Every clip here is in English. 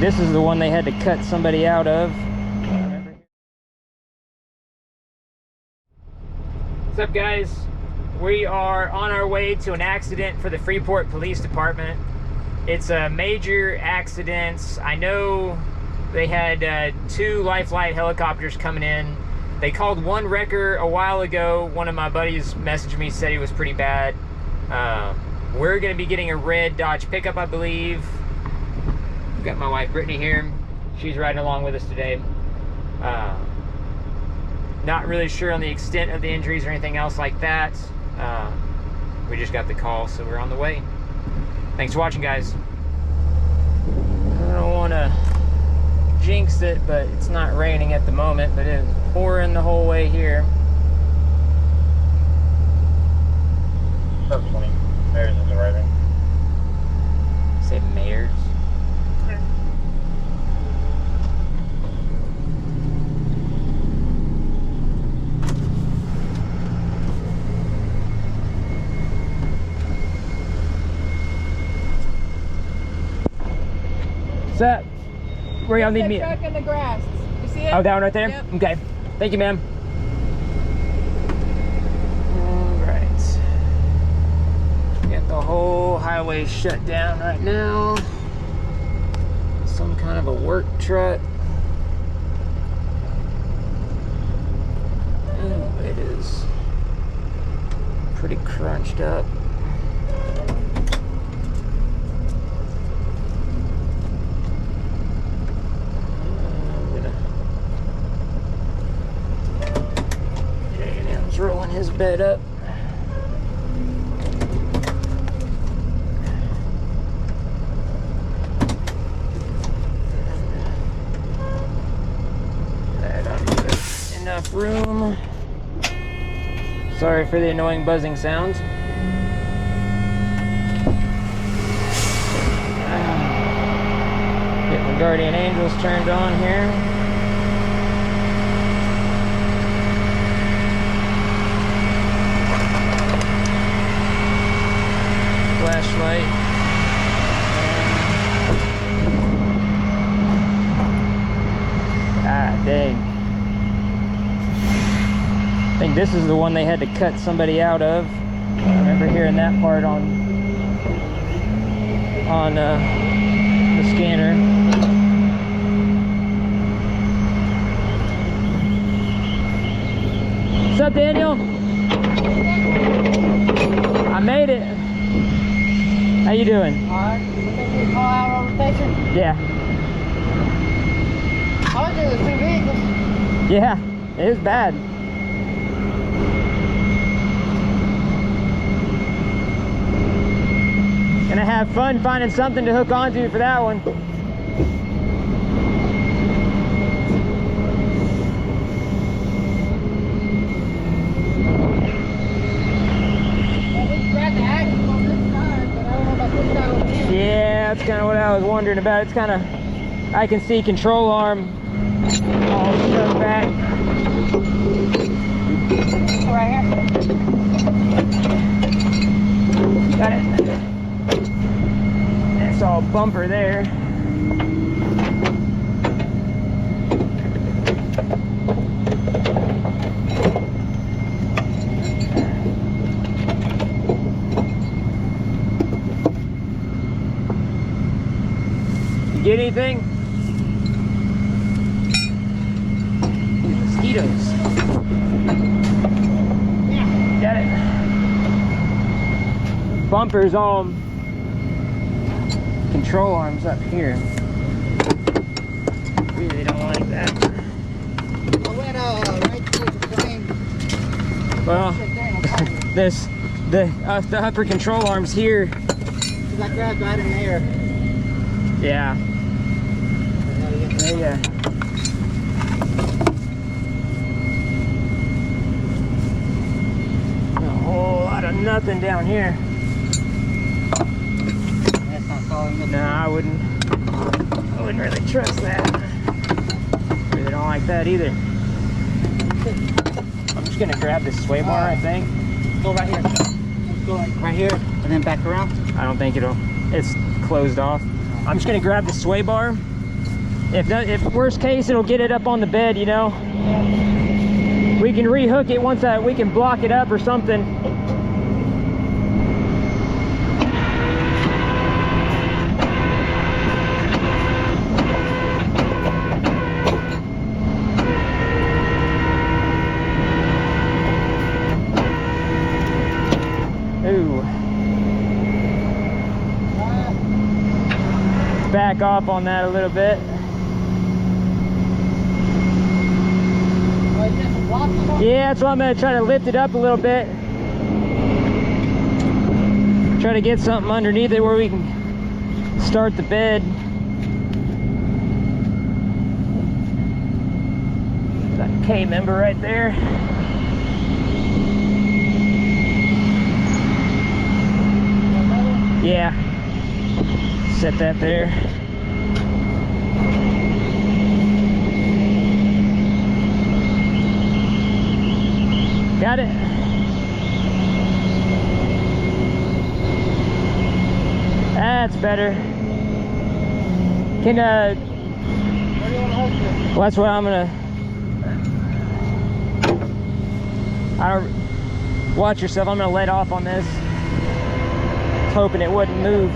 this is the one they had to cut somebody out of. What's up, guys? We are on our way to an accident for the Freeport Police Department. It's a major accident. I know they had 2 Life Flight helicopters coming in. They called one wrecker a while ago. One of my buddies messaged me, said he was pretty bad. We're gonna be getting a red Dodge pickup, I believe. I've got my wife Brittany here. She's riding along with us today. Not really sure on the extent of the injuries or anything else like that. We just got the call, so we're on the way. Thanks for watching, guys. I don't want to jinx it, but it's not raining at the moment, but it's pouring the whole way here. 20. Mayor's is arriving. Say Mayor's. Okay. What's up? Where y'all need me? Truck in the grass. You see it? Oh, that one right there? Yep. Okay. Thank you, ma'am. Alright. Got the whole highway shut down right now. Some kind of a work truck. Oh, it is pretty crunched up. Rolling his bed up. That ought to give us enough room. Sorry for the annoying buzzing sounds. Get my guardian angels turned on here. Flashlight. Ah, dang. I think this is the one they had to cut somebody out of. I remember hearing that part on the scanner. What's up, Daniel? I made it. How you doing? Alright. You call out on rotation? Yeah. All I do is 2 vehicles. Yeah, it is bad. Gonna have fun finding something to hook onto for that one. Yeah, that's kind of what I was wondering about. It's kind of, I can see control arm all shoved back. Right here. Got it. It's all bumper there. Get anything? Mosquitoes. Yeah. Got it. Bumpers all control arms up here. Really don't like that. I went right towards the plane. Well, the upper control arms here. Because I grabbed right in there. Yeah. Yeah. A whole lot of nothing down here. That's not solid. Nah, I wouldn't really trust that. Really don't like that either. I'm just gonna grab this sway bar, I think. Go right here. Let's go right here and then back around. I don't think it's closed off. I'm just gonna grab the sway bar If worst case, it'll get it up on the bed, you know. We can rehook it once we can block it up or something. Ooh. Back off on that a little bit. Yeah, that's why I'm gonna try to lift it up a little bit. Try to get something underneath it where we can start the bed. That K member right there. Yeah. Set that there. Got it. That's better. Can Where do you want to hold this? well, that's what I'm gonna. I don't watch yourself. I'm gonna let off on this. Was hoping it wouldn't move.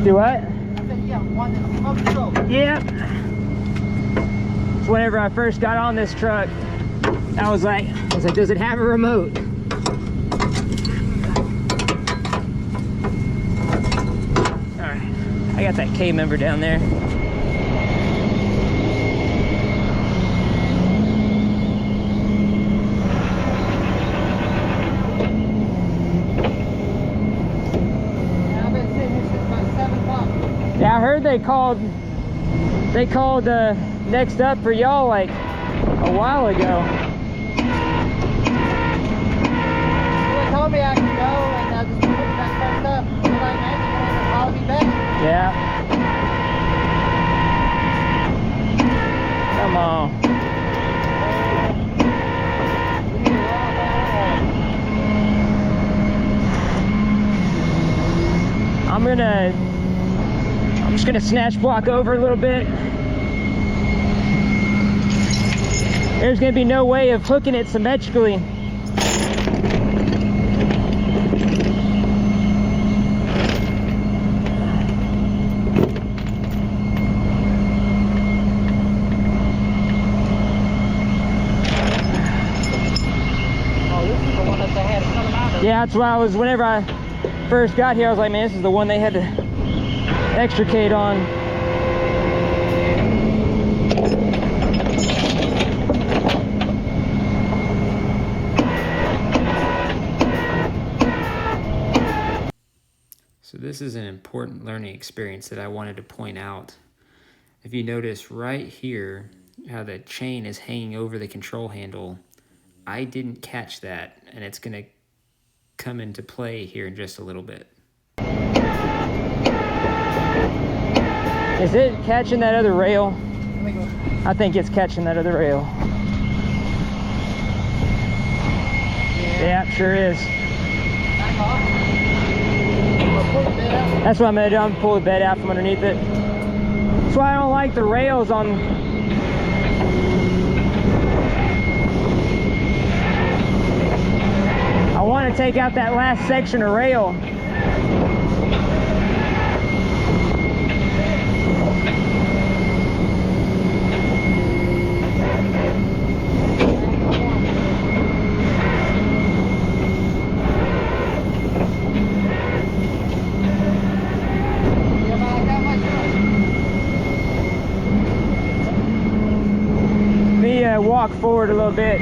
Do what? I said, yeah, one that's smoke soap. Yep. So whenever I first got on this truck, I was like, does it have a remote? All right, I got that K member down there. I've been sitting here since about 7 o'clock. Yeah, I heard they called next up for y'all like a while ago. They told me I could go and just put that first up. So like, man, you're gonna call me back. Yeah. Come on. I'm just gonna snatch block over a little bit. There's gonna be no way of hooking it symmetrically. Oh, this is the one that they had coming out of. Yeah, that's why whenever I first got here, I was like, man, this is the one they had to extricate on. So this is an important learning experience that I wanted to point out. If you notice right here, how the chain is hanging over the control handle, I didn't catch that, and it's gonna come into play here in just a little bit. Is it catching that other rail? Let me go. I think it's catching that other rail. Yeah, sure is. Back off. Pull the bed out. That's what I'm gonna do. I'm gonna pull the bed out from underneath it. That's why I don't like the rails on. I want to take out that last section of rail. Walk forward a little bit.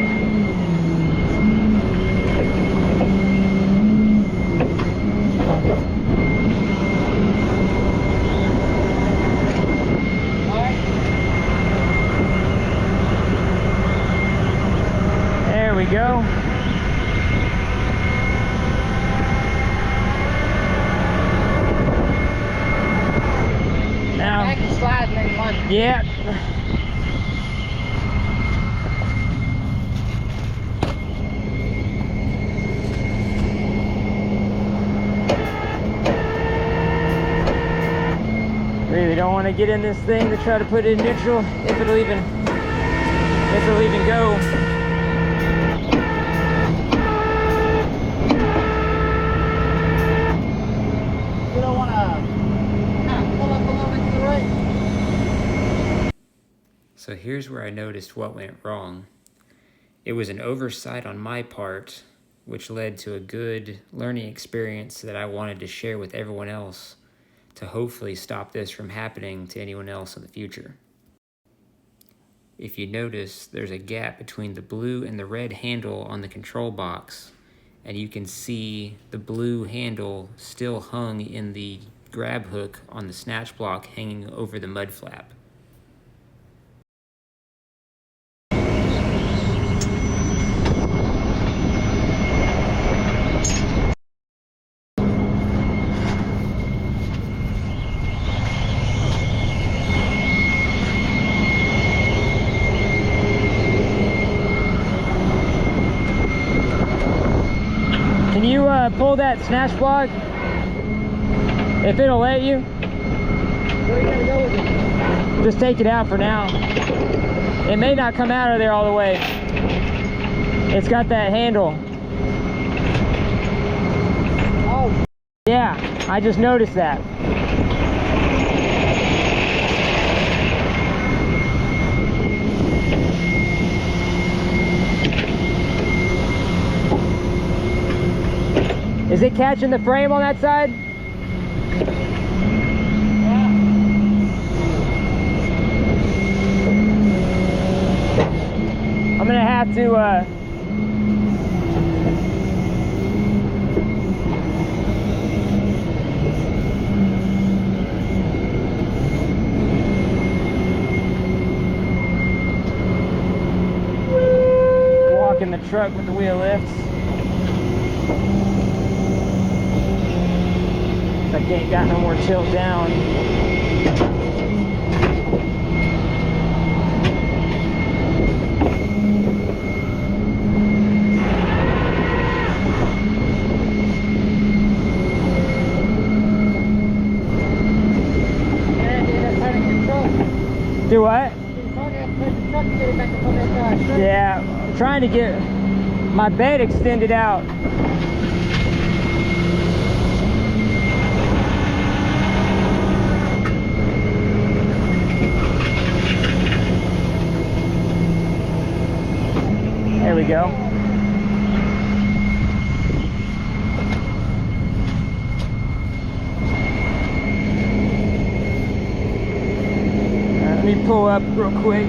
There we go. Now, I can slide and then one. yeah. Really don't want to get in this thing to try to put it in neutral if it'll even go. You don't want to kind of pull up a little bit to the right. So here's where I noticed what went wrong. It was an oversight on my part, which led to a good learning experience that I wanted to share with everyone else to hopefully stop this from happening to anyone else in the future. If you notice, there's a gap between the blue and the red handle on the control box, and you can see the blue handle still hung in the grab hook on the snatch block hanging over the mud flap. Can you pull that snatch block? If it'll let you. Where are you going to go with it? Just take it out for now. It may not come out of there all the way. It's got that handle. Oh, Yeah, I just noticed that. Is it catching the frame on that side? yeah. I'm gonna have to walk in the truck with the wheel lifts. I ain't got no more tilt down. Do what? Yeah, I'm trying to get my bed extended out. There we go. Let me pull up real quick.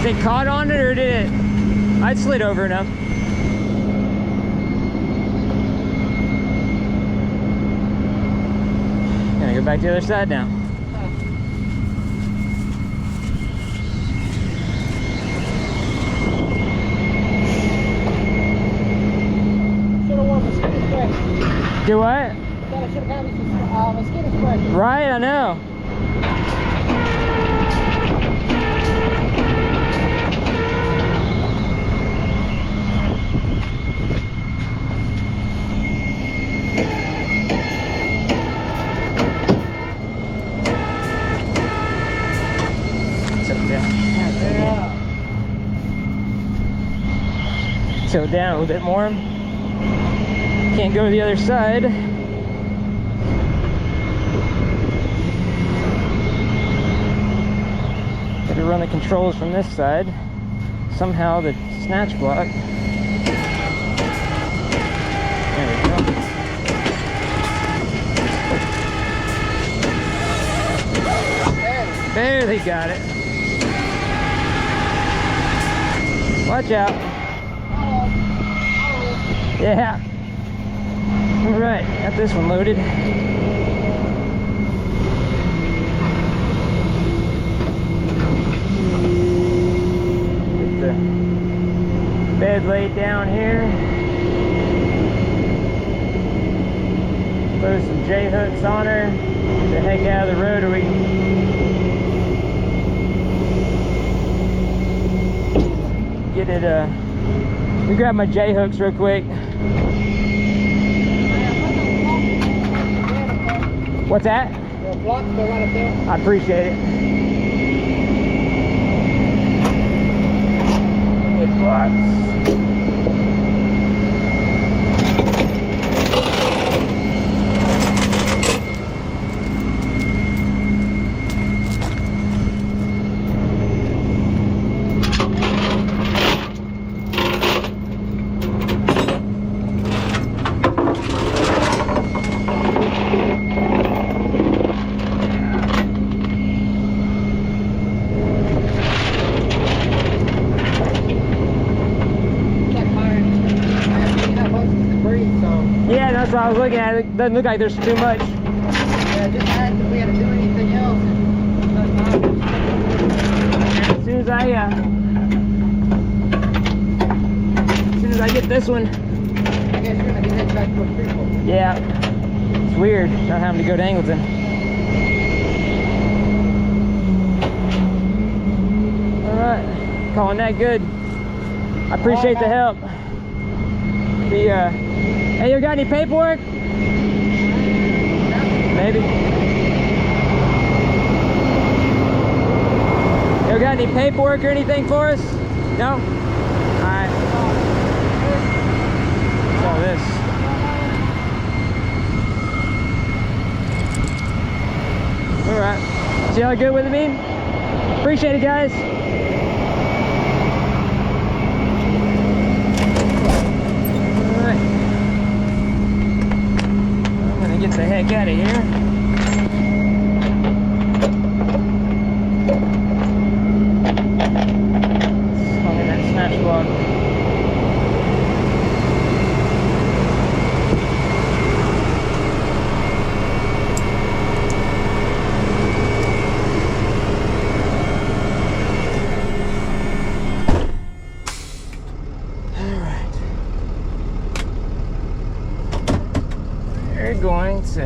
Is it caught on it or did it? I slid over enough. Gonna go back to the other side now. Should have worn mosquito spray. Do what? I should have got me some mosquito spray. Right, I know. Tilt down a little bit more. Can't go to the other side. Gotta run the controls from this side. Somehow the snatch block. There we go. Barely got it. Watch out. Yeah. All right, got this one loaded. Get the bed laid down here. Throw some J-hooks on her. Get the heck out of the rotary. Get it, let me grab my J-hooks real quick. What's that? The blocks go right up there. I appreciate it. Good blocks. Yeah, that's what I was looking at. It doesn't look like there's too much. Yeah, just add if we had to do anything else. As soon as I get this one. I guess you're gonna be heading back to Freeport. Yeah. It's weird not having to go to Angleton. Alright. Calling that good. I appreciate the help. Hey, you got any paperwork? Maybe. You got any paperwork or anything for us? No? Alright. What's all this? Alright. See how good with me? Appreciate it, guys. Get the heck out of here. Look at that smash block. Going to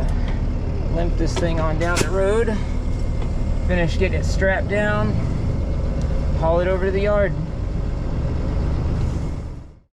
limp this thing on down the road, finish getting it strapped down, haul it over to the yard.